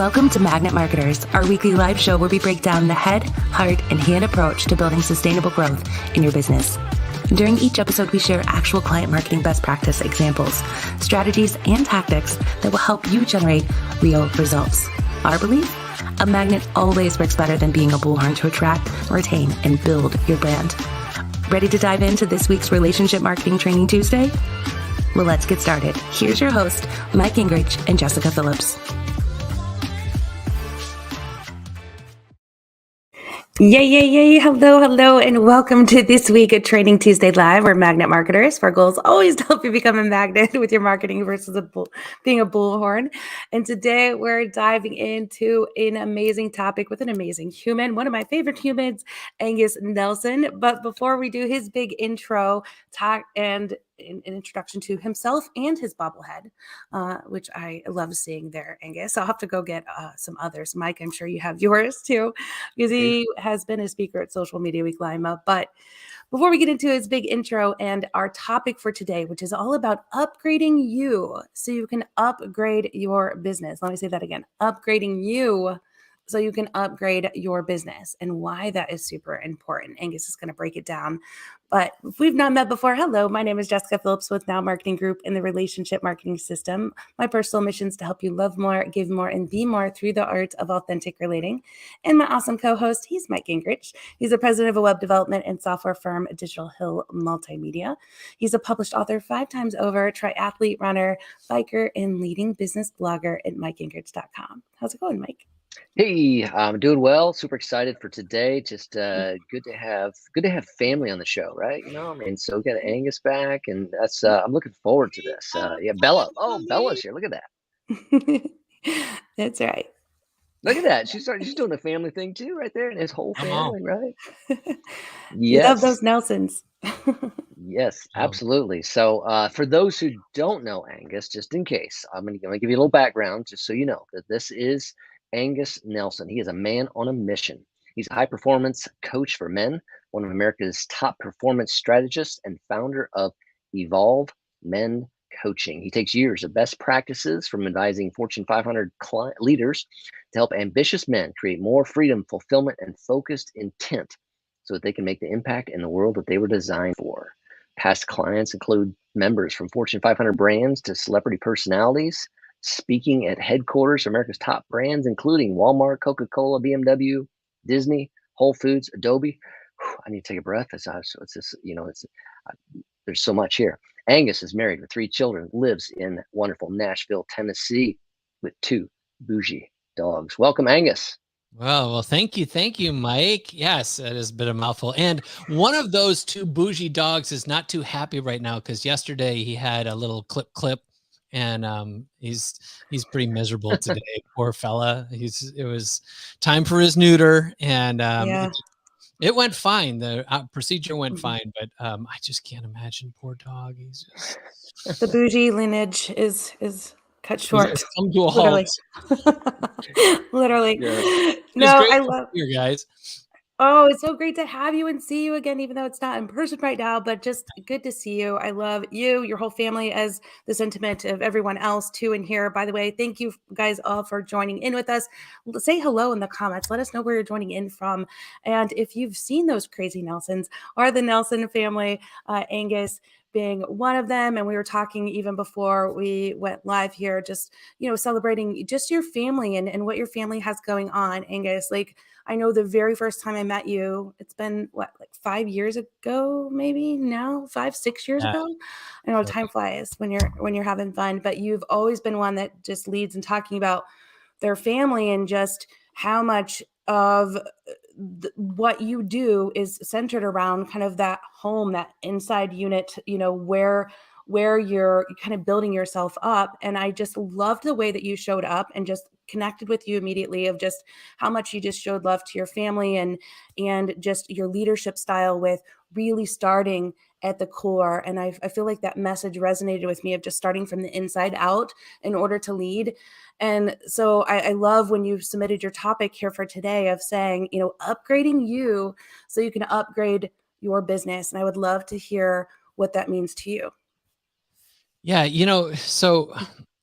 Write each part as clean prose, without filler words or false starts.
Welcome to Magnet Marketers, our weekly live show where we break down the head, heart, and hand approach to building sustainable growth in your business. During each episode, we share actual client marketing best practice examples, strategies, and tactics that will help you generate real results. Our belief? A magnet always works better than being a bullhorn to attract, retain, and build your brand. Ready to dive into this week's Relationship Marketing Training Tuesday? Well, let's get started. Here's your host, Mike Gingerich and Jessika Phillips. Yay. Hello, and welcome to this week at Training Tuesday Live. We're Magnet Marketers. Our goal is always to help you become a magnet with your marketing versus being a bullhorn. And today we're diving into an amazing topic with an amazing human, one of my favorite humans, Angus Nelson. But before we do his big intro, talk and an introduction to himself and his bobblehead, which I love seeing there, Angus. I'll have to go get some others. Mike, I'm sure you have yours too, because he has been a speaker at Social Media Week Lima. But before we get into his big intro and our topic for today, which is all about upgrading you so you can upgrade your business. Let me say that again, upgrading you so you can upgrade your business and why that is super important. Angus is going to break it down. But if we've not met before, hello, my name is Jessika Phillips with Now Marketing Group in the Relationship Marketing System. My personal mission is to help you love more, give more, and be more through the art of authentic relating. And my awesome co-host, he's Mike Gingerich. He's the president of a web development and software firm, Digital Hill Multimedia. He's a published author 5 times over, triathlete, runner, biker, and leading business blogger at MikeGingerich.com. How's it going, Mike? Hey, I'm doing well. Super excited for today. Just good to have family on the show, right? You know, I mean, so we got Angus back, and that's I'm looking forward to this. Yeah, Bella. Oh, Bella's here. Look at that. That's right. Look at that. She's doing the family thing too, right there, and his whole family, right? You love Yes. those Nelsons. Yes, absolutely. So, for those who don't know Angus, just in case, I'm going to give you a little background, just so you know that this is Angus Nelson. He is a man on a mission. He's a high performance coach for men, one of America's top performance strategists, and founder of Evolve Men Coaching. He takes years of best practices from advising Fortune 500 leaders to help ambitious men create more freedom, fulfillment, and focused intent so that they can make the impact in the world that they were designed for. Past clients include members from Fortune 500 brands to celebrity personalities, speaking at headquarters of America's top brands, including Walmart, Coca-Cola, BMW, Disney, Whole Foods, Adobe. I need to take a breath. It's just, there's so much here. Angus is married with 3 children, lives in wonderful Nashville, Tennessee, with 2 boujie dogs. Welcome, Angus. Well, thank you, Mike. Yes, it is a bit of a mouthful. And one of those 2 bougie dogs is not too happy right now because yesterday he had a little clip, and he's pretty miserable today. Poor fella. It was time for his neuter, and it went fine. The procedure went fine, but I just can't imagine poor dog. He's just the bougie lineage is cut short. It's come to a halt. Literally. Yeah. No, I love you guys. Oh, it's so great to have you and see you again, even though it's not in person right now, but just good to see you. I love you, your whole family, as the sentiment of everyone else too in here. By the way, thank you guys all for joining in with us. Say hello in the comments. Let us know where you're joining in from. And if you've seen those crazy Nelsons or the Nelson family, Angus being one of them. And we were talking even before we went live here, just, celebrating just your family and what your family has going on, Angus. Like, I know the very first time I met you, it's been 5 years ago, maybe now, 5-6 years ago. I know time flies when you're having fun, but you've always been one that just leads in talking about their family and just how much of what you do is centered around kind of that home, that inside unit, where you're kind of building yourself up. And I just loved the way that you showed up and just connected with you immediately of just how much you just showed love to your family and just your leadership style with really starting at the core. And I feel like that message resonated with me of just starting from the inside out in order to lead. And so I love when you submitted your topic here for today of saying, upgrading you so you can upgrade your business. And I would love to hear what that means to you. Yeah, so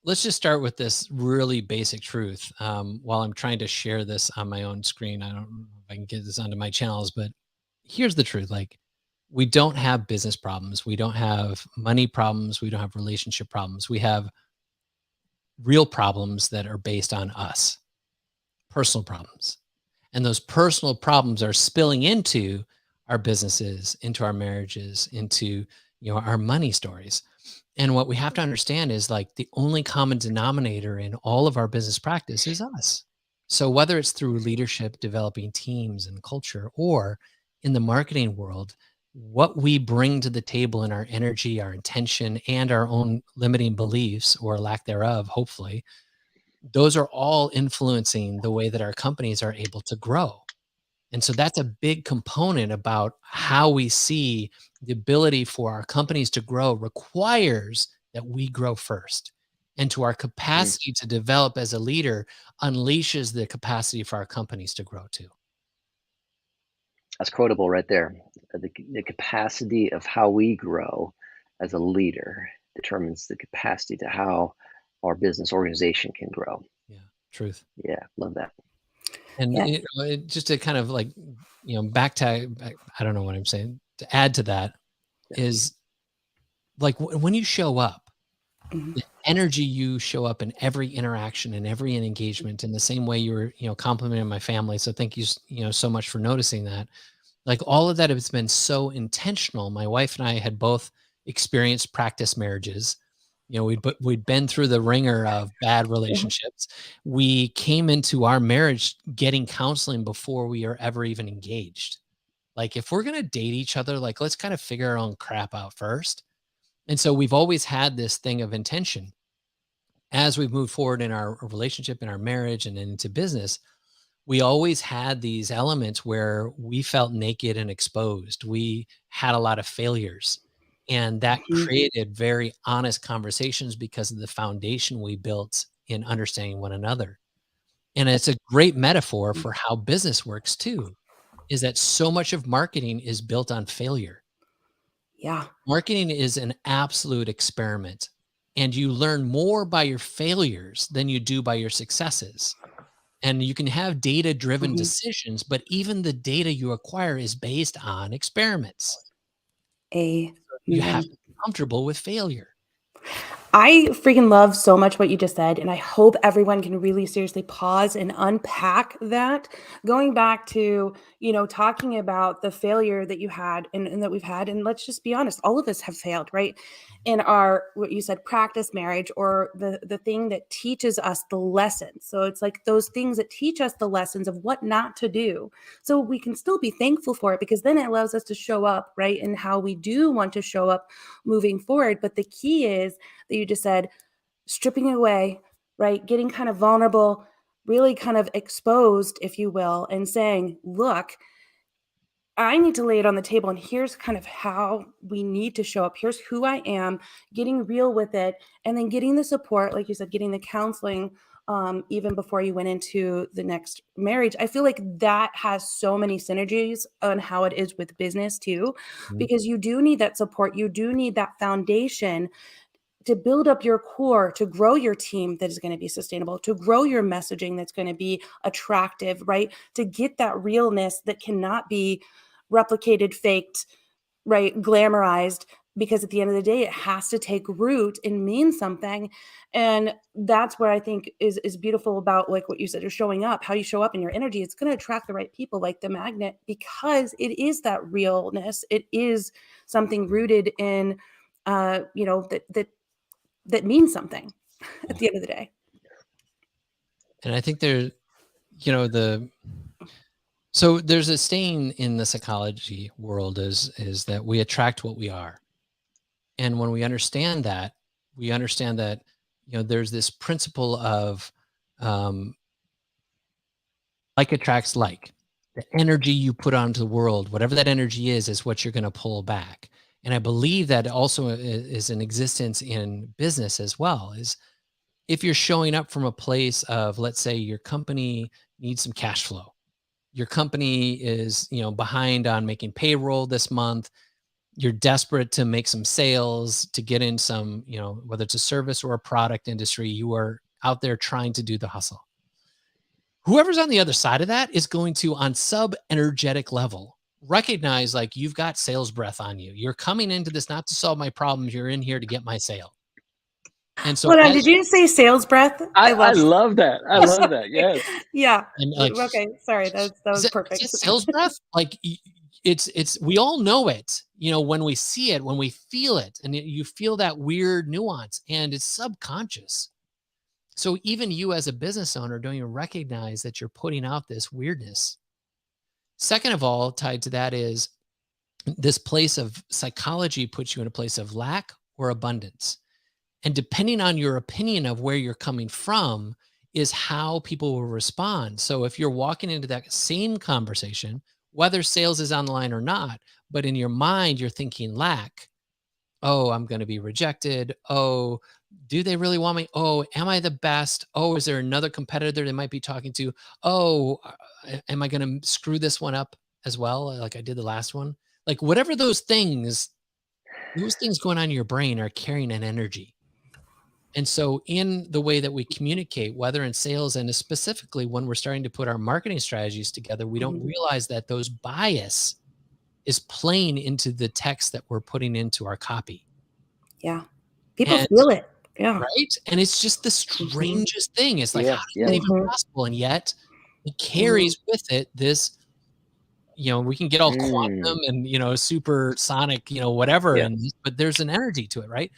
let's just start with this really basic truth. While I'm trying to share this on my own screen, I don't know if I can get this onto my channels, but here's the truth. Like, we don't have business problems. We don't have money problems. We don't have relationship problems. We have real problems that are based on us, personal problems. And those personal problems are spilling into our businesses, into our marriages, into, our money stories. And what we have to understand is, like, the only common denominator in all of our business practice is us. So whether it's through leadership, developing teams and culture, or in the marketing world, what we bring to the table in our energy, our intention, and our own limiting beliefs or lack thereof, hopefully, those are all influencing the way that our companies are able to grow. And so that's a big component about how we see the ability for our companies to grow requires that we grow first. And to our Mm, capacity to develop as a leader unleashes the capacity for our companies to grow too. that's quotable right there. The capacity of how we grow as a leader determines the capacity to how our business organization can grow. Yeah, truth. Yeah, love that. And Yeah. just to kind of like, I don't know what I'm saying, to add to that Yeah. is like when you show up, Mhm. the energy you show up in every interaction and every engagement in the same way you were, complimenting my family. So thank you, so much for noticing that. Like, all of that has been so intentional. My wife and I had both experienced practice marriages. We'd been through the ringer of bad Mhm. relationships. We came into our marriage getting counseling before we are ever even engaged. Like, if we're gonna date each other, like, let's kind of figure our own crap out first. And so we've always had this thing of intention as we've moved forward in our relationship, in our marriage, and into business. We always had these elements where we felt naked and exposed. We had a lot of failures, and that Mhm. created very honest conversations because of the foundation we built in understanding one another. And it's a great metaphor for how business works too, is that so much of marketing is built on failure. Yeah. Marketing is an absolute experiment, and you learn more by your failures than you do by your successes. And you can have data driven Mhm. decisions, but even the data you acquire is based on experiments. You have Amen. to be comfortable with failure. I freaking love so much what you just said, and I hope everyone can really seriously pause and unpack that. Going back to, talking about the failure that you had and that we've had, and let's just be honest, all of us have failed, right? In our what you said, practice marriage, or the thing that teaches us the lessons. So it's like those things that teach us the lessons of what not to do. So we can still be thankful for it because then it allows us to show up, right? And how we do want to show up moving forward. But the key is that you just said, stripping away, right? Getting kind of vulnerable, really kind of exposed, if you will, and saying, look, I need to lay it on the table. And here's kind of how we need to show up. Here's who I am, getting real with it, and then getting the support, like you said, getting the counseling. Even before you went into the next marriage, I feel like that has so many synergies on how it is with business too, Mhm. because you do need that support. You do need that foundation to build up your core, to grow your team that is going to be sustainable, to grow your messaging that's going to be attractive, right? To get that realness that cannot be replicated, faked, right? Glamorized, because at the end of the day, it has to take root and mean something. And that's what I think is beautiful about, like what you said, you're showing up, how you show up in your energy. It's going to attract the right people like the magnet, because it is that realness. It is something rooted in that means something at Yeah. the end of the day. And I think there, you know, the so there's a saying in the psychology world is that we attract what we are. And when we understand that, there's this principle of um, like attracts like. The energy you put onto the world, whatever that energy is what you're going to pull back. And I believe that also is an existence in business as well. Is if you're showing up from a place of, let's say, your company needs some cash flow, your company is, behind on making payroll this month, you're desperate to make some sales, to get in some, whether it's a service or a product industry, you are out there trying to do the hustle. Whoever's on the other side of that is going to, on sub-energetic level, recognize like you've got sales breath on you. You're coming into this not to solve my problems. You're in here to get my sale. And so Hold on, did you say sales breath? I love that. I love that. Yes. Yeah. And like, okay. Sorry. That was perfect. Is it sales breath? Like it's, we all know it, when we see it, when we feel it, and you feel that weird nuance, and it's subconscious. So even you as a business owner don't even recognize that you're putting out this weirdness. Second of all, tied to that is this place of psychology puts you in a place of lack or abundance. And depending on your opinion of where you're coming from is how people will respond. So if you're walking into that same conversation, whether sales is on the line or not, but in your mind, you're thinking lack. Oh, I'm going to be rejected. Oh, do they really want me? Oh, am I the best? Oh, is there another competitor they might be talking to? Oh, am I going to screw this one up as well? Like I did the last one. Like whatever those things going on in your brain are carrying an energy. And so in the way that we communicate, whether in sales and specifically when we're starting to put our marketing strategies together, we don't realize that those bias is playing into the text that we're putting into our copy. Yeah. People feel it. Yeah. Right. And it's just the strangest thing. It's like, how is that even possible? And yet it carries with it this, we can get all quantum and, supersonic, whatever. And, but there's an energy to it, right?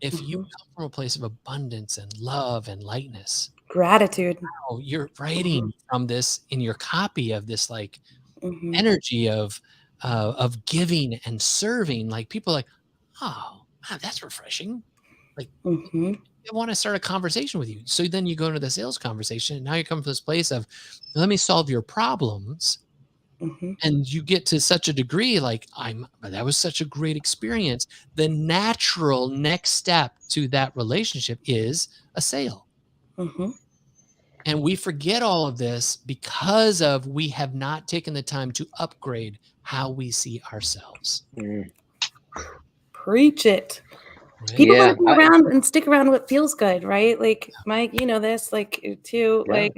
If you come from a place of abundance and love and lightness, gratitude, you're writing from this in your copy of this like energy of giving and serving. Like people are like, oh, wow, that's refreshing. Like I want to start a conversation with you. So then you go into the sales conversation and now you come from this place of, let me solve your problems. And you get to such a degree, like that was such a great experience. The natural next step to that relationship is a sale. And we forget all of this because we have not taken the time to upgrade how we see ourselves. Preach it. People want to be around and stick around what feels good, right? Like Mike, you know this, like too. Like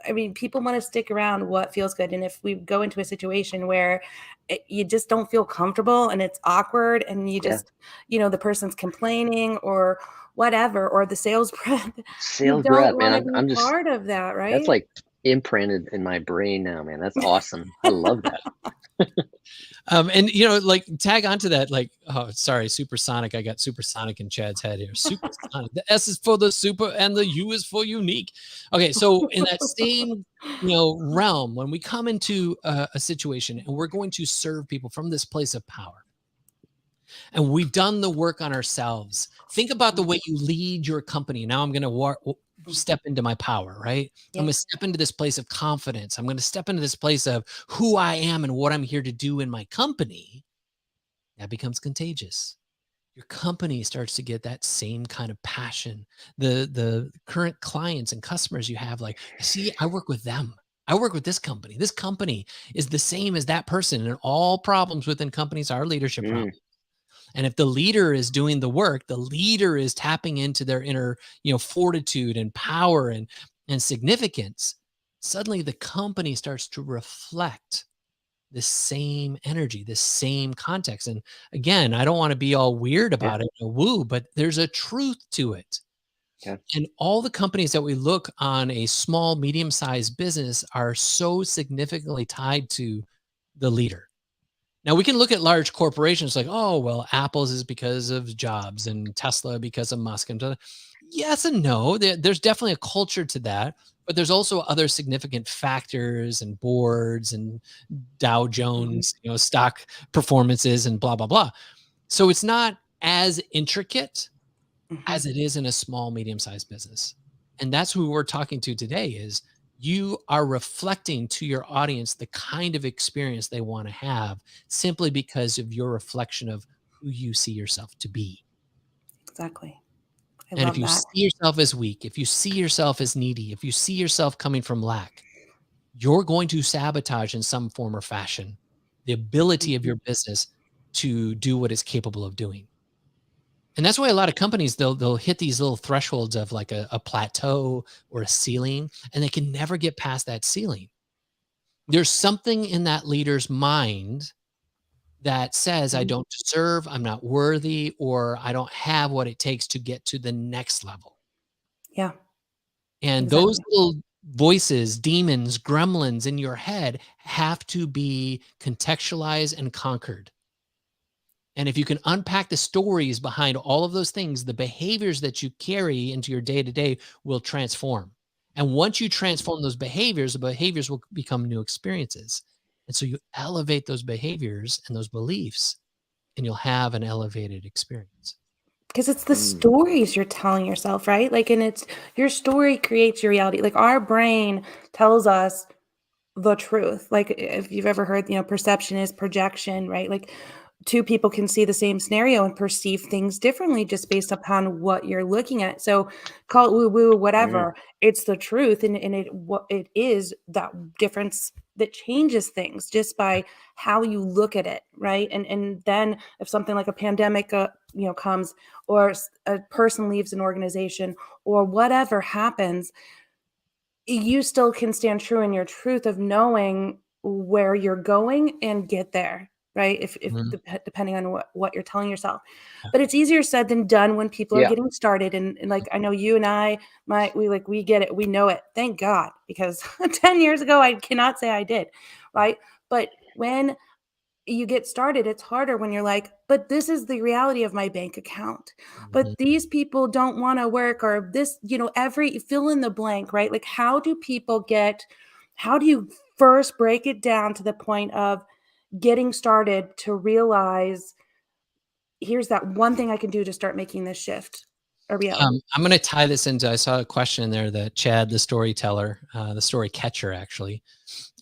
I mean, people want to stick around what feels good. And if we go into a situation where you just don't feel comfortable and it's awkward and you just, the person's complaining or whatever, or the sales breath, you don't want to be part of that, right? That's like imprinted in my brain now, man. That's awesome. I love that. And like tag onto that, like, oh, sorry, supersonic. I got supersonic in Chad's head here. Supersonic. The S is for the super and the U is for unique. Okay, so in that same realm, when we come into a situation and we're going to serve people from this place of power, and we've done the work on ourselves. Think about the way you lead your company. Now I'm going to step into my power, right? I'm going to step into this place of confidence. I'm going to step into this place of who I am and what I'm here to do in my company. That becomes contagious. Your company starts to get that same kind of passion. The current clients and customers you have, like, see, I work with them. I work with this company. This company is the same as that person. And all problems within companies are leadership problems. And if the leader is doing the work, the leader is tapping into their inner, fortitude and power and significance, suddenly the company starts to reflect the same energy, the same context. And again, I don't want to be all weird about it, woo, but there's a truth to it. And all the companies that we look on a small, medium-sized business are so significantly tied to the leader. Now we can look at large corporations like, oh, well, Apple's is because of Jobs and Tesla because of Musk. And yes and no, there's definitely a culture to that, but there's also other significant factors and boards and Dow Jones, stock performances and blah, blah, blah. So it's not as intricate as it is in a small, medium-sized business. And that's who we're talking to today is you are reflecting to your audience the kind of experience they want to have simply because of your reflection of who you see yourself to be. Exactly. And if you see yourself as weak, if you see yourself as needy, if you see yourself coming from lack, you're going to sabotage in some form or fashion the ability of Mhm. your business to do what it's capable of doing. And that's why a lot of companies, they'll hit these little thresholds of like a plateau or a ceiling, and they can never get past that ceiling. There's something in that leader's mind that says, I Mhm. don't deserve, I'm not worthy, or I don't have what it takes to get to the next level. Yeah, And those exactly. little voices, demons, gremlins in your head have to be contextualized and conquered. And if you can unpack the stories behind all of those things, the behaviors that you carry into your day to day will transform. And once you transform those behaviors, the behaviors will become new experiences. And so you elevate those behaviors and those beliefs, and you'll have an elevated experience. Because it's the Mm. stories you're telling yourself, right? Like, and it's your story creates your reality. Like, our brain tells us the truth. Like, if you've ever heard, perception is projection, right? Like, two people can see the same scenario and perceive things differently just based upon what you're looking at. So call it woo woo, Mhm. whatever. It's the truth. And what it is, that difference that changes things just by how you look at it, right? And then if something like a pandemic comes, or a person leaves an organization, or whatever happens, you still can stand true in your truth of knowing where you're going and get there, right? If Mhm. depending on what you're telling yourself. Yeah. But it's easier said than done when people are Yeah. getting started. And like, I know you and we get it, we know it. Thank God, because 10 years ago, I cannot say I did, right? But when you get started, it's harder when you're like, but this is the reality of my bank account. Mhm. But these people don't want to work, or this, every fill in the blank, right? Like, how do you first break it down to the point of getting started to realize, here's that one thing I can do to start making this shift a reality? I'm going to tie this into, I saw a question in there that Chad, the storyteller, the story catcher, actually,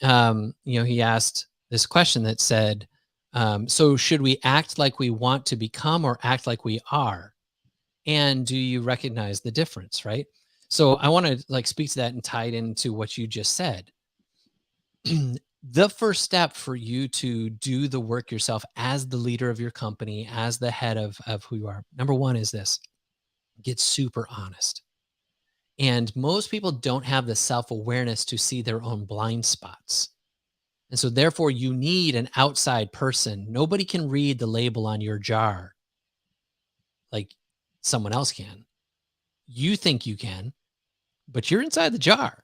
he asked this question that said, so should we act like we want to become or act like we are? And do you recognize the difference? Right. So I want to like speak to that and tie it into what you just said. The first step for you to do the work yourself as the leader of your company, as the head of who you are, number one is this: get super honest. And most people don't have the self awareness to see their own blind spots. And so, therefore, you need an outside person. Nobody can read the label on your jar like someone else can. You think you can, but you're inside the jar.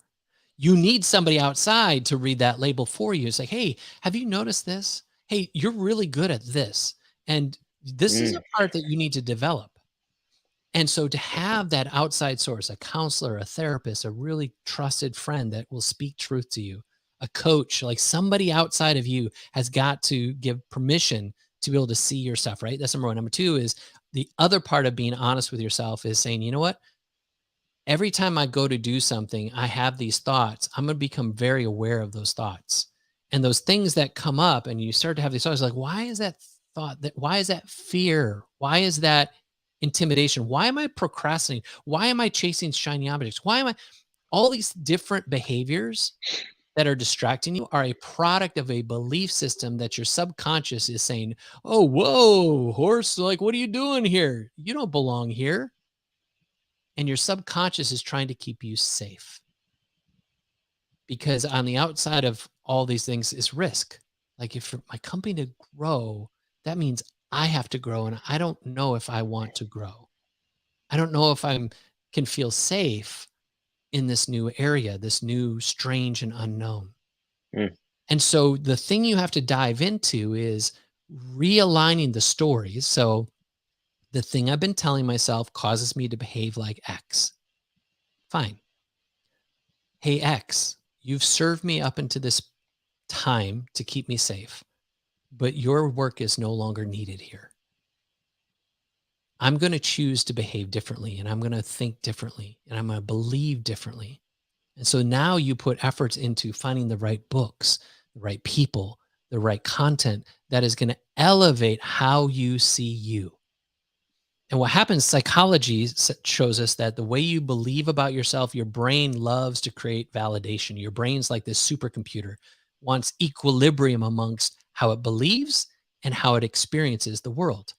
You need somebody outside to read that label for you. It's like, hey, have you noticed this? Hey, you're really good at this. And this is a Mm. part that you need to develop. And so to have that outside source, a counselor, a therapist, a really trusted friend that will speak truth to you, a coach, like somebody outside of you has got to give permission to be able to see your stuff, right? That's number one. Number two is the other part of being honest with yourself is saying, you know what? Every time I go to do something, I have these thoughts. I'm going to become very aware of those thoughts. And those things that come up and you start to have these thoughts like, why is that thought that why is that fear? Why is that intimidation? Why am I procrastinating? Why am I chasing shiny objects? Why am I all these different behaviors that are distracting you are a product of a belief system that your subconscious is saying, "Oh, whoa, horse, like what are you doing here? You don't belong here." And your subconscious is trying to keep you safe because on the outside of all these things is risk. Like if for my company to grow, that means I have to grow and I don't know if I want to grow. I don't know if I'm can feel safe in this new area, this new strange and unknown. Mm. And so the thing you have to dive into is realigning the stories. So the thing I've been telling myself causes me to behave like X. Fine. Hey, X, you've served me up into this time to keep me safe, but your work is no longer needed here. I'm going to choose to behave differently and I'm going to think differently and I'm going to believe differently. And so now you put efforts into finding the right books, the right people, the right content that is going to elevate how you see you. And what happens, psychology shows us that the way you believe about yourself, your brain loves to create validation. Your brain's like this supercomputer, wants equilibrium amongst how it believes, and how it experiences the world.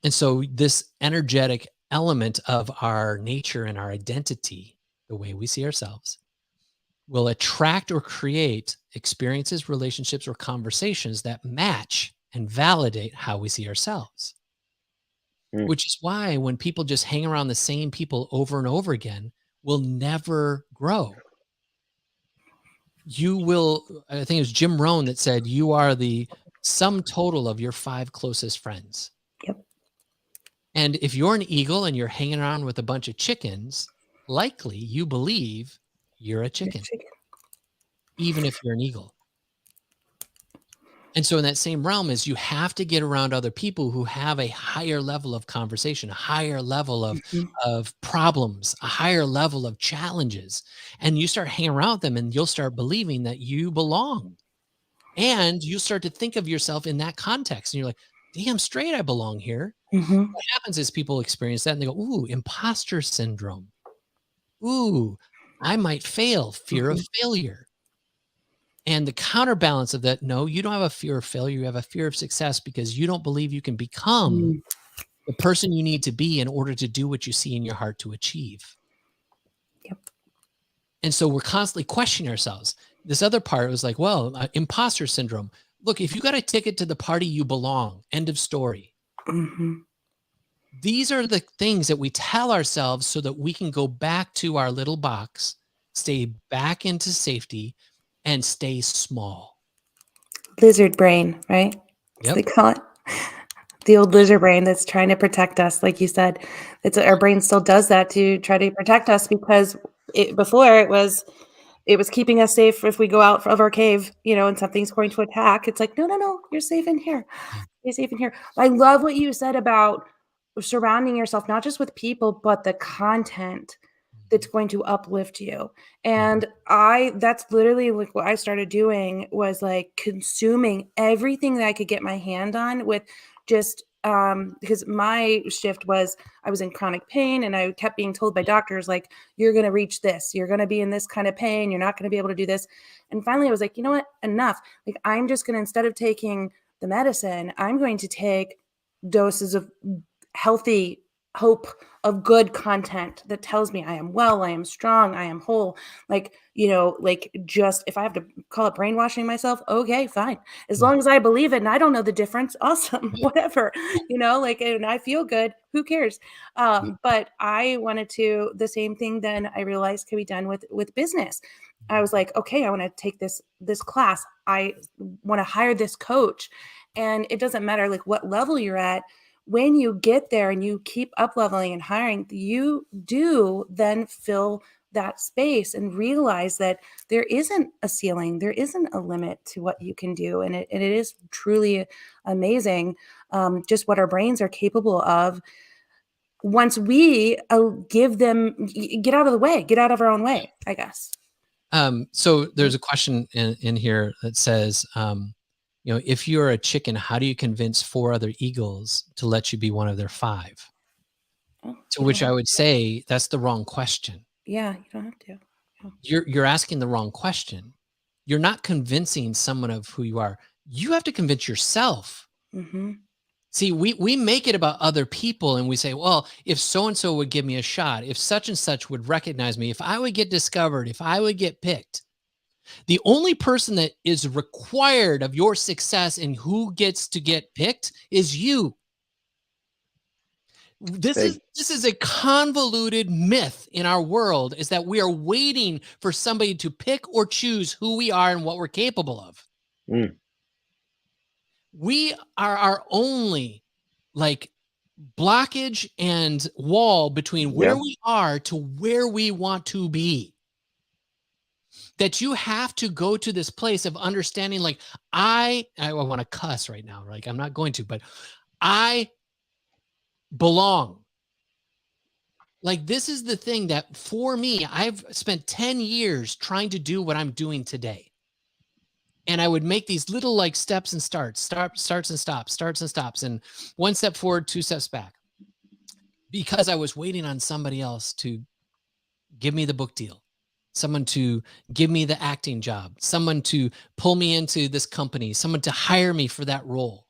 And so this energetic element of our nature and our identity, the way we see ourselves, will attract or create experiences, relationships, or conversations that match and validate how we see ourselves. Mm. Which is why when people just hang around the same people over and over again, will never grow. You will, I think it was Jim Rohn that said, you are the sum total of your 5 closest friends. Yep. And if you're an eagle and you're hanging around with a bunch of chickens, likely you believe you're a chicken, even if you're an eagle. And so in that same realm is you have to get around other people who have a higher level of conversation, a higher level of problems, a higher level of challenges. And you start hanging around them and you'll start believing that you belong. And you start to think of yourself in that context. And you're like, damn straight, I belong here. Mm-hmm. What happens is people experience that and they go, ooh, imposter syndrome. Ooh, I might fail, fear of failure. And the counterbalance of that, no, you don't have a fear of failure. You have a fear of success because you don't believe you can become the person you need to be in order to do what you see in your heart to achieve. Yep. And so we're constantly questioning ourselves. This other part was like, well, imposter syndrome. Look, if you got a ticket to the party, you belong. End of story. Mm-hmm. These are the things that we tell ourselves so that we can go back to our little box, stay back into safety, and stay small. Lizard brain, right? Yep. They call it the old lizard brain that's trying to protect us. Like you said, our brain still does that to try to protect us because before it was keeping us safe if we go out of our cave, and something's going to attack. It's like, no, you're safe in here. Yeah. You're safe in here. I love what you said about surrounding yourself, not just with people, but the content that's going to uplift you. And that's literally like what I started doing was like consuming everything that I could get my hand on with just because my shift was I was in chronic pain and I kept being told by doctors, like, you're going to reach this, you're going to be in this kind of pain, you're not going to be able to do this. And finally I was like, you know what, enough. Like, I'm just going to, instead of taking the medicine, I'm going to take doses of healthy hope, of good content that tells me I am well, I am strong, I am whole. Like, just if I have to call it brainwashing myself, okay, fine. As long as I believe it and I don't know the difference, awesome, whatever, and I feel good, who cares? But I wanted to, the same thing then I realized can be done with business. I was like, okay, I want to take this class. I want to hire this coach. And it doesn't matter like what level you're at. When you get there and you keep up leveling and hiring, you do then fill that space and realize that there isn't a ceiling, there isn't a limit to what you can do. And it is truly amazing just what our brains are capable of once we give them, get out of the way, get out of our own way, I guess. So there's a question in here that says, if you're a chicken, how do you convince 4 other eagles to let you be one of their 5? To which I would say that's the wrong question. Yeah, you don't have to. You're asking the wrong question. You're not convincing someone of who you are. You have to convince yourself. Mm-hmm. See, we make it about other people and we say, well, if so-and-so would give me a shot, if such and such would recognize me, if I would get discovered, if I would get picked. The only person that is required of your success and who gets to get picked is you. This is a convoluted myth in our world, is that we are waiting for somebody to pick or choose who we are and what we're capable of. We are our only like blockage and wall between where we are to where we want to be. That you have to go to this place of understanding, like, I want to cuss right now, like I'm not going to, but I belong. Like, this is the thing that for me, I've spent 10 years trying to do what I'm doing today. And I would make these little like steps and starts and stops, and 1 step forward, 2 steps back, because I was waiting on somebody else to give me the book deal. someone to give me the acting job, someone to pull me into this company, someone to hire me for that role.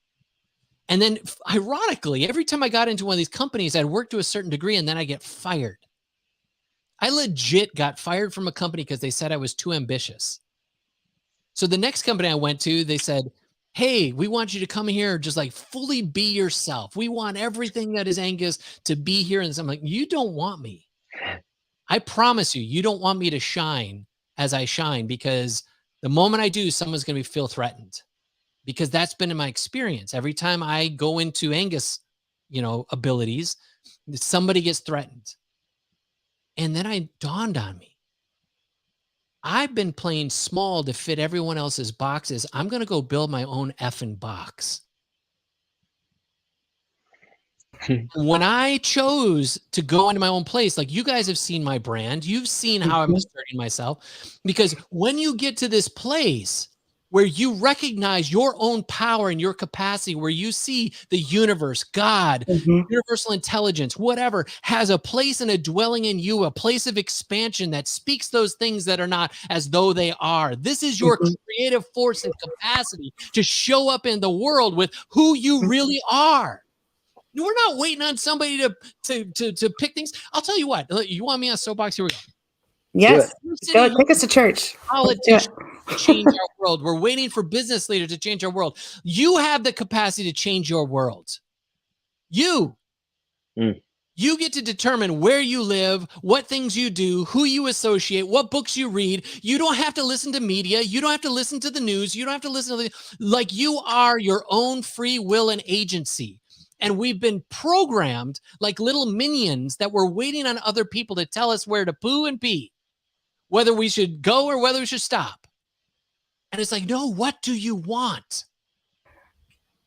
And then ironically, every time I got into one of these companies, I'd work to a certain degree and then I get fired. I legit got fired from a company because they said I was too ambitious. So the next company I went to, they said, hey, we want you to come here, just like fully be yourself. We want everything that is Angus to be here. And I'm like, you don't want me. I promise you, you don't want me to shine as I shine, because the moment I do, someone's going to feel threatened, because that's been in my experience. Every time I go into Angus, abilities, somebody gets threatened. And then it dawned on me, I've been playing small to fit everyone else's boxes. I'm going to go build my own effing box. When I chose to go into my own place, like you guys have seen my brand, you've seen how I'm asserting myself, because when you get to this place where you recognize your own power and your capacity, where you see the universe, God, universal intelligence, whatever, has a place and a dwelling in you, a place of expansion that speaks those things that are not as though they are. This is your creative force and capacity to show up in the world with who you really are. We're not waiting on somebody to pick things. I'll tell you what. You want me on soapbox? Here we go. Yes. Go take us to church. Politicians to change our world. We're waiting for business leaders to change our world. You have the capacity to change your world. You get to determine where you live, what things you do, who you associate, what books you read. You don't have to listen to media. You don't have to listen to the news. You don't have to listen to like you are your own free will and agency. And we've been programmed like little minions that we're waiting on other people to tell us where to poo and pee, whether we should go or whether we should stop. And it's like, no, what do you want?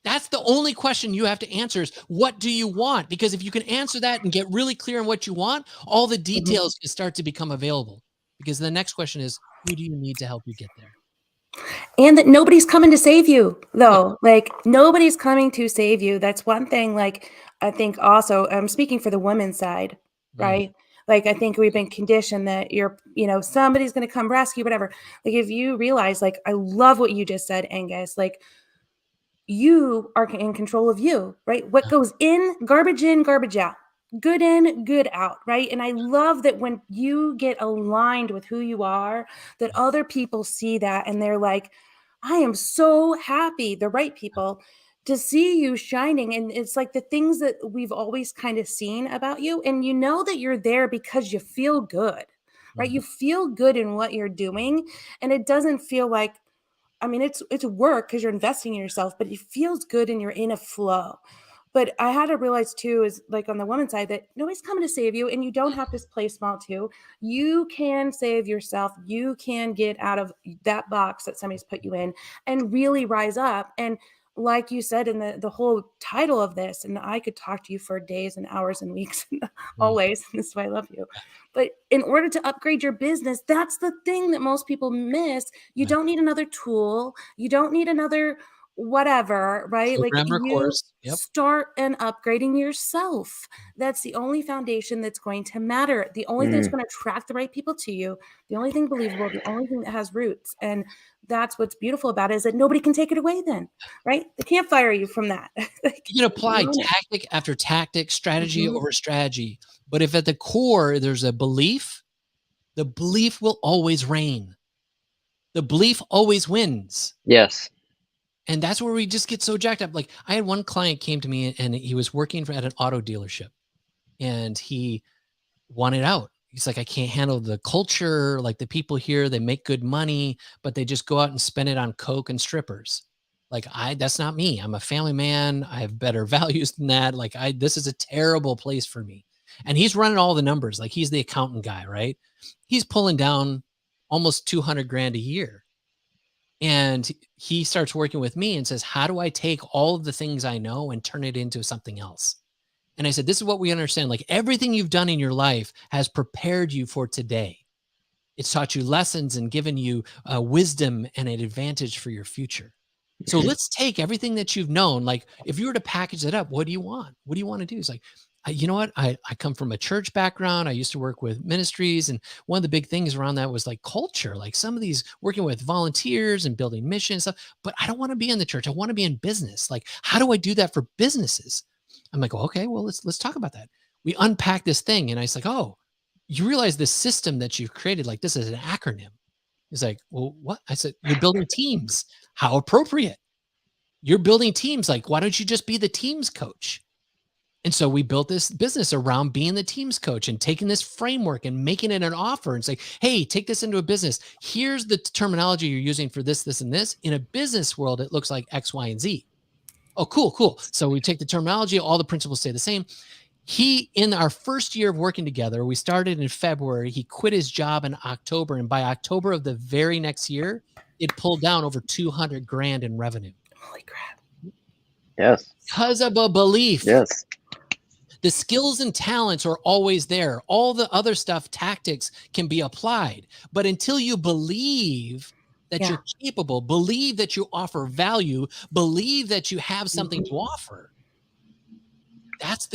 That's the only question you have to answer is, what do you want? Because if you can answer that and get really clear on what you want, all the details can start to become available. Because the next question is, who do you need to help you get there? And that nobody's coming to save you, though. Like, nobody's coming to save you. That's one thing. Like, I think also, I'm speaking for the women's side, right? Like, I think we've been conditioned that somebody's going to come rescue, whatever. Like, if you realize, like, I love what you just said, Angus, like, you are in control of you, right? What goes in, garbage out. Good in, good out, right? And I love that when you get aligned with who you are, that other people see that and they're like, I am so happy, the right people, to see you shining. And it's like the things that we've always kind of seen about you. And you know that you're there because you feel good, right? You feel good in what you're doing. And it doesn't feel like, I mean, it's work because you're investing in yourself, but it feels good and you're in a flow. But I had to realize too, is like on the woman's side, that nobody's coming to save you, and you don't have to play small too. You can save yourself. You can get out of that box that somebody's put you in and really rise up. And like you said in the whole title of this, and I could talk to you for days and hours and weeks, always. This is why I love you. But in order to upgrade your business, that's the thing that most people miss. You don't need another tool. You don't need another whatever, right? Like you start and upgrading yourself. That's the only foundation that's going to matter. The only thing that's going to attract the right people to you. The only thing believable, the only thing that has roots. And that's what's beautiful about it, is that nobody can take it away then, right? They can't fire you from that. Like, you can apply tactic after tactic, strategy over strategy. But if at the core there's a belief, the belief will always reign. The belief always wins. Yes. And that's where we just get so jacked up. Like, I had one client came to me and he was working at an auto dealership and he wanted out. He's like, I can't handle the culture. Like, the people here, they make good money, but they just go out and spend it on Coke and strippers. Like, that's not me. I'm a family man. I have better values than that. Like, this is a terrible place for me. And he's running all the numbers. Like, he's the accountant guy, right? He's pulling down almost 200 grand a year. And he starts working with me and says, how do I take all of the things I know and turn it into something else? And I said, this is what we understand. Like, everything you've done in your life has prepared you for today. It's taught you lessons and given you wisdom and an advantage for your future. So let's take everything that you've known. Like, if you were to package it up, what do you want? What do you want to do? It's like, you know what? I come from a church background. I used to work with ministries. And one of the big things around that was like culture, like some of these working with volunteers and building missions stuff. But I don't want to be in the church. I want to be in business. Like, how do I do that for businesses? I'm like, okay, well, let's talk about that. We unpack this thing. And I was like, oh, you realize the system that you've created, like this is an acronym. He's like, well, what? I said, you're building teams. How appropriate. You're building teams. Like, why don't you just be the teams coach? And so we built this business around being the teams coach and taking this framework and making it an offer and say, hey, take this into a business. Here's the terminology you're using for this, this, and this. In a business world, it looks like X, Y, and Z. Oh, cool, cool. So we take the terminology, all the principles stay the same. In our first year of working together, we started in February. He quit his job in October. And by October of the very next year, it pulled down over 200 grand in revenue. Holy crap. Yes. Because of a belief. Yes. The skills and talents are always there. All the other stuff, tactics can be applied. But until you believe that you're capable, believe that you offer value, believe that you have something to offer, that's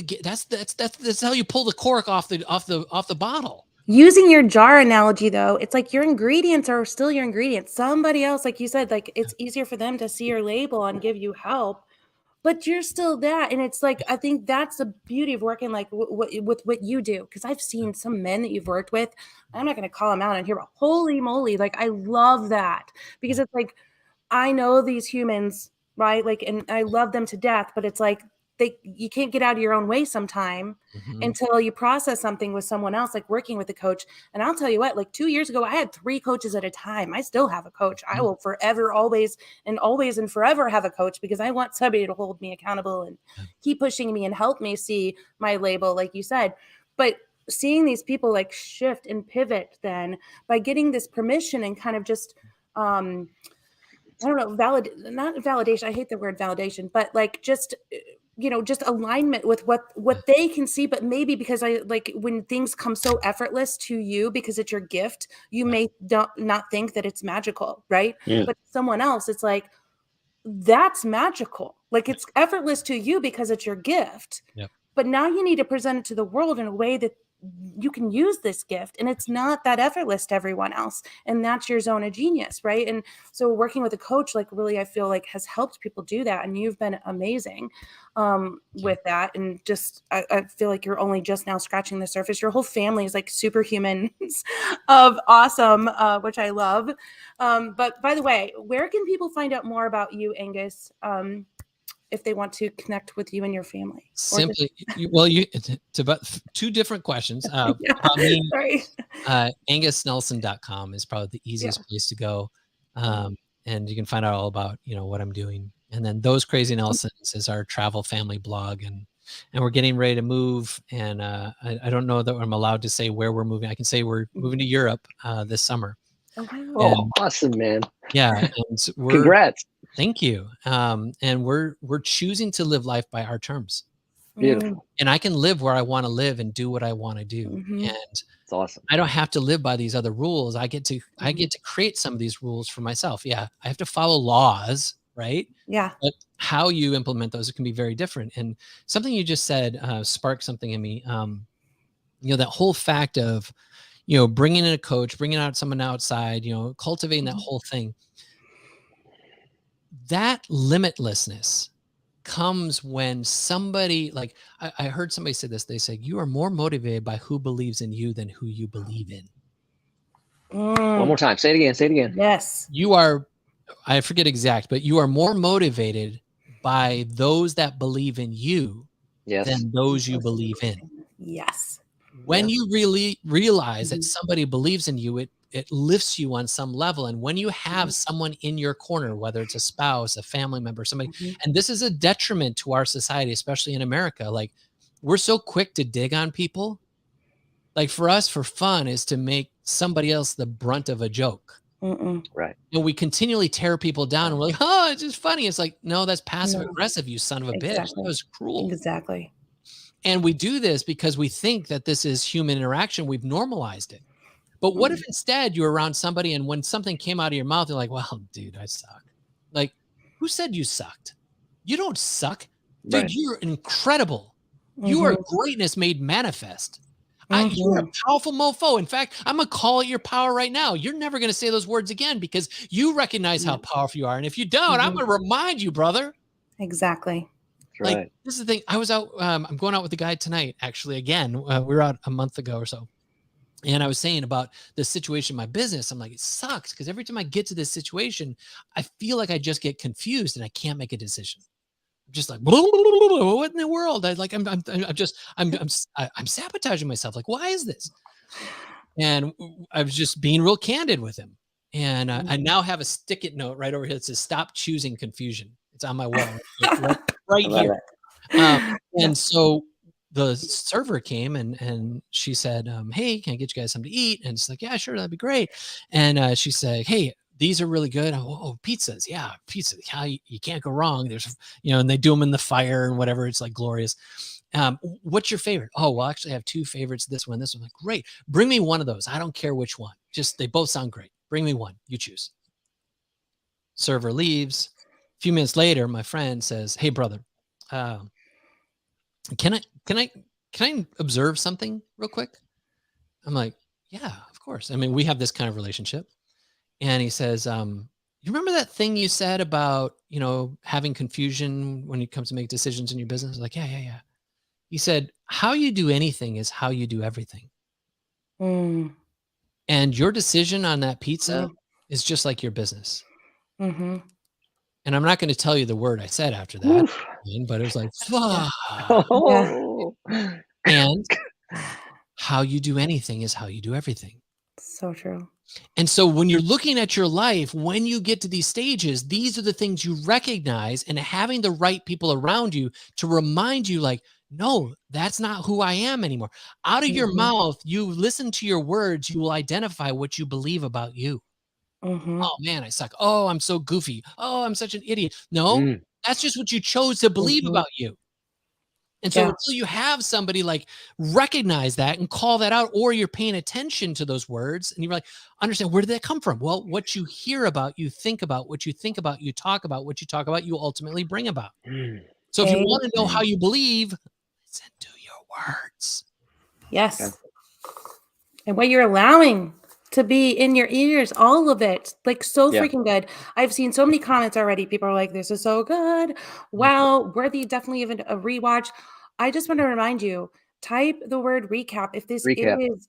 how you pull the cork off the bottle. Using your jar analogy, though, it's like your ingredients are still your ingredients. Somebody else, like you said, like it's easier for them to see your label and give you help, but you're still that. And it's like, I think that's the beauty of working like with what you do. Because I've seen some men that you've worked with. I'm not going to call them out on here, but holy moly, like I love that, because it's like, I know these humans, right? Like, and I love them to death, but it's like, you can't get out of your own way sometime until you process something with someone else, like working with a coach. And I'll tell you what, like 2 years ago, I had 3 coaches at a time. I still have a coach. I will forever, always and forever have a coach, because I want somebody to hold me accountable and keep pushing me and help me see my label, like you said. But seeing these people like shift and pivot then by getting this permission and kind of just, I don't know, not validation. I hate the word validation, but like just, just alignment with what they can see. But maybe because I like when things come so effortless to you because it's your gift, you may not think that it's magical, right? Yeah. But someone else, it's like, that's magical. Like it's effortless to you because it's your gift. Yep. But now you need to present it to the world in a way that you can use this gift, and it's not that effortless to everyone else, and that's your zone of genius, right? And so working with a coach, like really, I feel like has helped people do that, and you've been amazing with that. And just I feel like you're only just now scratching the surface. Your whole family is like superhumans of awesome, which I love. But by the way, where can people find out more about you, Angus, if they want to connect with you and your family? Simply, it's about 2 different questions. Sorry. AngusNelson.com is probably the easiest place to go. And you can find out all about, what I'm doing. And then Those Crazy Nelsons is our travel family blog. And we're getting ready to move. And I don't know that I'm allowed to say where we're moving. I can say we're moving to Europe this summer. Oh, wow. Oh, awesome, man. Yeah. And Congrats. Thank you. And we're choosing to live life by our terms. Beautiful. And I can live where I want to live and do what I want to do. And it's awesome. I don't have to live by these other rules. I get to create some of these rules for myself. Yeah. I have to follow laws, right? Yeah. But how you implement those, it can be very different. And something you just said sparked something in me. That whole fact of, bringing in a coach, bringing out someone outside, cultivating that whole thing. That limitlessness comes when somebody, like I heard somebody say this, they said, you are more motivated by who believes in you than who you believe in. One more time. Say it again. Yes. You are, I forget exact, but you are more motivated by those that believe in you than those you believe in. Yes. When you really realize that somebody believes in you, it lifts you on some level. And when you have someone in your corner, whether it's a spouse, a family member, somebody, and this is a detriment to our society, especially in America, like we're so quick to dig on people. Like for us, for fun is to make somebody else the brunt of a joke. Right. And we continually tear people down and we're like, oh, it's just funny. It's like, no, that's passive aggressive, you son of a bitch. That was cruel. Exactly. And we do this because we think that this is human interaction. We've normalized it. But what if instead you're around somebody and when something came out of your mouth, you're like, well, dude, I suck. Like, who said you sucked? You don't suck. Dude, you're incredible. You are Mhm. greatness made manifest. You're a Mhm. powerful mofo. In fact, I'm going to call it your power right now. You're never going to say those words again because you recognize how Yeah. powerful you are. And if you don't, I'm Mhm. going to remind you, brother. Exactly. That's Like, right. this is the thing. I was out, I'm going out with the guy tonight, actually, again. We were out a month ago or so. And I was saying about the situation in my business. I'm like, it sucks because every time I get to this situation, I feel like I just get confused and I can't make a decision. I'm just like, what in the world? I'm sabotaging myself. Like, why is this? And I was just being real candid with him. And I Mhm. now have a stick-it note right over here that says, "Stop choosing confusion." It's on my wall, right, I right love here. Um, it. Yeah. and so the server came and she said, "Hey, can I get you guys something to eat?" And it's like, "Yeah, sure, that'd be great." And she said, "Hey, these are really good." Oh, pizzas, yeah, pizza. How you can't go wrong. There's, and they do them in the fire and whatever. It's like glorious. What's your favorite? Oh, well, actually, I have two favorites. This one, this one. Like, great. Bring me one of those. I don't care which one. Just they both sound great. Bring me one. You choose. Server leaves. A few minutes later, my friend says, "Hey, brother, uh, can I can I can I observe something real quick?" I'm like, "Yeah, of course." I mean, we have this kind of relationship. And he says, "You remember that thing you said about, having confusion when it comes to make decisions in your business?" Like, yeah, yeah, yeah. He said, "How you do anything is how you do everything. Mm. And your decision on that pizza Mhm. is just like your business." Mhm. And I'm not going to tell you the word I said after that, Oof. but it was like, Yeah. fuck. Yeah. Oh. And how you do anything is how you do everything. So true. And so when you're looking at your life, when you get to these stages, these are the things you recognize, and having the right people around you to remind you, like, no, that's not who I am anymore. Out of your Mhm. mouth, you listen to your words, you will identify what you believe about you. Mhm. Oh man, I suck. Oh, I'm so goofy. Oh, I'm such an idiot. No, Mm. that's just what you chose to believe Mhm. about you. And so Yeah. until you have somebody like recognize that and call that out, or you're paying attention to those words and you're like, understand, where did that come from? Well, what you hear about, you think about, what you think about, you talk about, what you talk about, you ultimately bring about. Mm. So if you want to know how Amen. you believe, listen to your words. Yeah. Yes. And what you're allowing to be in your ears, all of it, like so Yeah. freaking good. I've seen so many comments already. People are like, "This is so good. Mm, Wow, worthy definitely of a rewatch." I just want to remind you, type the word recap if this Recap. is,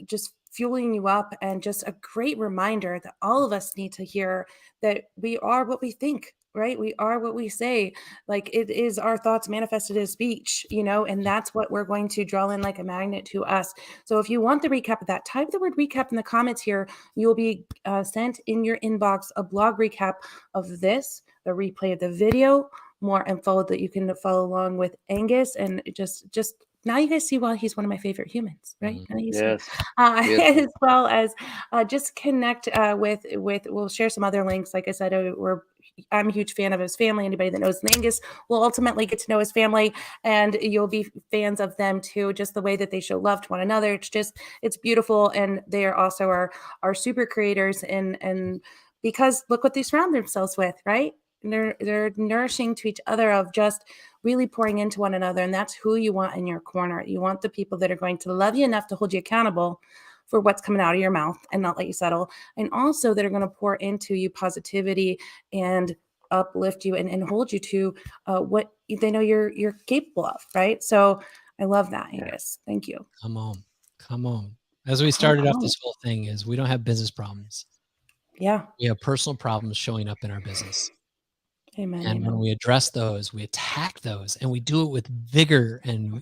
just fueling you up and just a great reminder that all of us need to hear that we are what we think, right? We are what we say. Like it is our thoughts manifested as speech, and that's what we're going to draw in like a magnet to us. So if you want the recap of that, type the word recap in the comments here. You will be sent in your inbox a blog recap of this, the replay of the video, more info that you can follow along with Angus, and just now you guys see why he's one of my favorite humans, right? mm, Now you see, Yes. Beautiful. as well as just connect with. We'll share some other links. Like I said, I'm a huge fan of his family. Anybody that knows Angus will ultimately get to know his family, and you'll be fans of them too. Just the way that they show love to one another. It's beautiful, and they are also our super creators, and because look what they surround themselves with, right? And they're nourishing to each other of just really pouring into one another, and that's who you want in your corner. You want the people that are going to love you enough to hold you accountable for what's coming out of your mouth and not let you settle, and also that are going to pour into you positivity and uplift you and hold you to what they know you're capable of, right? So I love that, Yeah. Angus. Thank you. come on. Come on. As we Come started off on. this whole thing is we don't have business problems. Yeah. We have personal problems showing up in our business. Amen. And when Amen. we address those, we attack those, and we do it with vigor and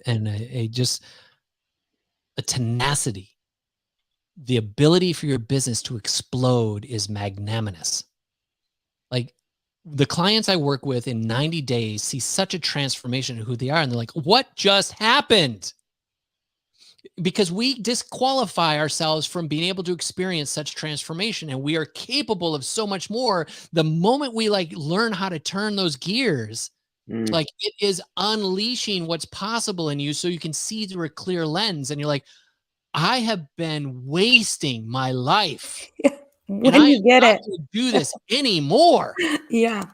just a tenacity. The ability for your business to explode is magnanimous. Like, the clients I work with in 90 days see such a transformation in who they are, and they're like, "What just happened?" Because we disqualify ourselves from being able to experience such transformation, and we are capable of so much more. The moment we like learn how to turn those gears, Mm. like, it is unleashing what's possible in you so you can see through a clear lens, and you're like, "I have been wasting my life, and I When am you get not it. gonna do this anymore." Yeah.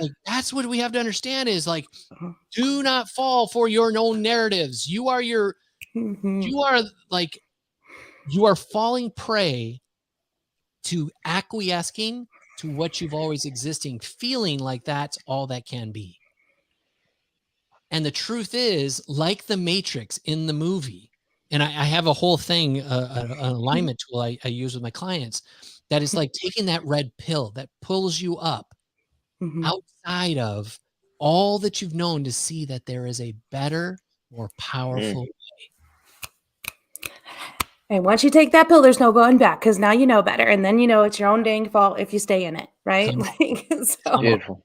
Like, that's what we have to understand is like, do not fall for your own narratives. You are like, you are falling prey to acquiescing to what you've always existing, feeling like that's all that can be. And the truth is, like the Matrix in the movie, and I have a whole thing, an alignment tool I use with my clients that is like taking that red pill that pulls you up outside of all that you've known to see that there is a better, more powerful. And once you take that pill, there's no going back because now you know better. And then you know it's your own dang fault if you stay in it, right? Like, so. Beautiful.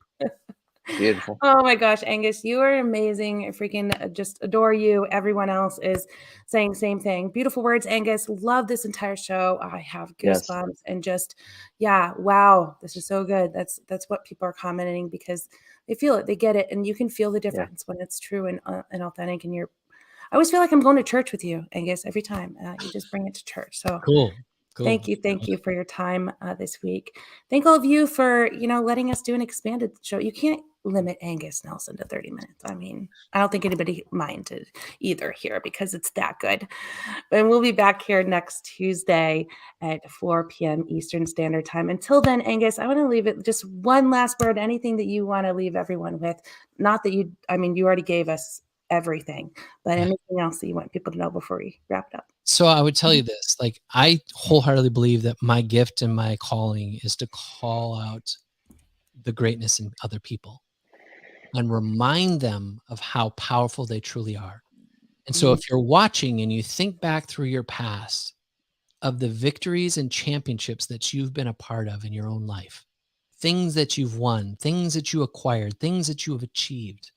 Beautiful. Oh my gosh, Angus, you are amazing. I freaking just adore you. Everyone else is saying same thing. Beautiful words, Angus. Love this entire show. I have goosebumps and just, yeah, wow, this is so good. That's what people are commenting because they feel it, they get it, and you can feel the difference when it's true and authentic. And I always feel like I'm going to church with you, Angus, every time. You just bring it to church. So Cool. Thank you for your time this week. Thank all of you for, letting us do an expanded show. You can't limit Angus Nelson to 30 minutes. I mean, I don't think anybody minded either here because it's that good. And we'll be back here next Tuesday at 4 p.m. Eastern Standard Time. Until then, Angus, I want to leave it just one last word, anything that you want to leave everyone with. Not that you already gave us everything, but anything else that you want people to know before we wrap it up. So I would tell you this, like, I wholeheartedly believe that my gift and my calling is to call out the greatness in other people and remind them of how powerful they truly are. And so if you're watching and you think back through your past of the victories and championships that you've been a part of in your own life, things that you've won, things that you acquired, things that you have achieved.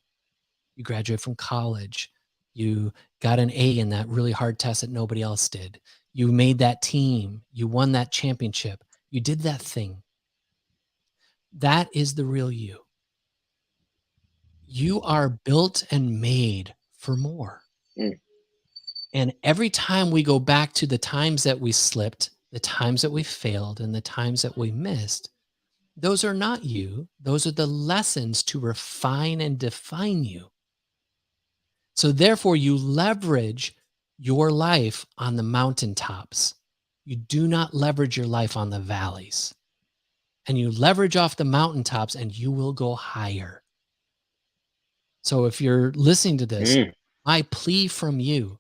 You graduate from college, you got an A in that really hard test that nobody else did. You made that team, you won that championship, you did that thing. That is the real you. You are built and made for more. And every time we go back to the times that we slipped, the times that we failed, and the times that we missed, those are not you. Those are the lessons to refine and define you. So therefore, you leverage your life on the mountaintops. You do not leverage your life on the valleys. And you leverage off the mountaintops and you will go higher. So if you're listening to this, my plea from you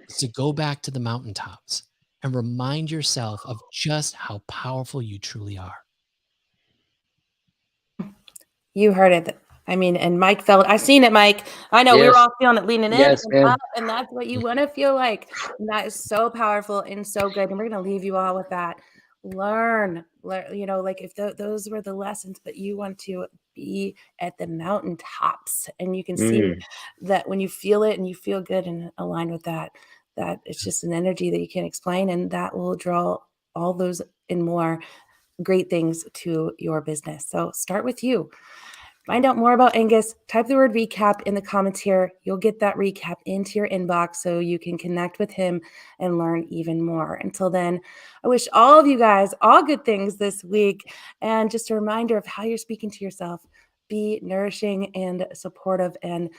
is to go back to the mountaintops and remind yourself of just how powerful you truly are. You heard it. I mean, and Mike felt, I seen it, Mike. I know we were all feeling it, leaning in and up, and that's what you want to feel like. And that is so powerful and so good. And we're going to leave you all with that. Learn, like if those were the lessons, but you want to be at the mountaintops, and you can see that when you feel it and you feel good and aligned with that it's just an energy that you can't explain, and that will draw all those and more great things to your business. So start with you. Find out more about Angus. Type the word recap in the comments here. You'll get that recap into your inbox so you can connect with him and learn even more. Until then, I wish all of you guys all good things this week. And just a reminder of how you're speaking to yourself. Be nourishing and supportive, and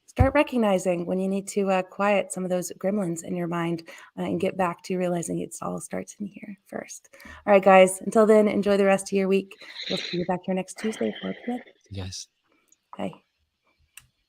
start recognizing when you need to quiet some of those gremlins in your mind and get back to realizing it all starts in here first. All right, guys. Until then, enjoy the rest of your week. We'll see you back here next Tuesday, 4 p.m. Yes. Bye.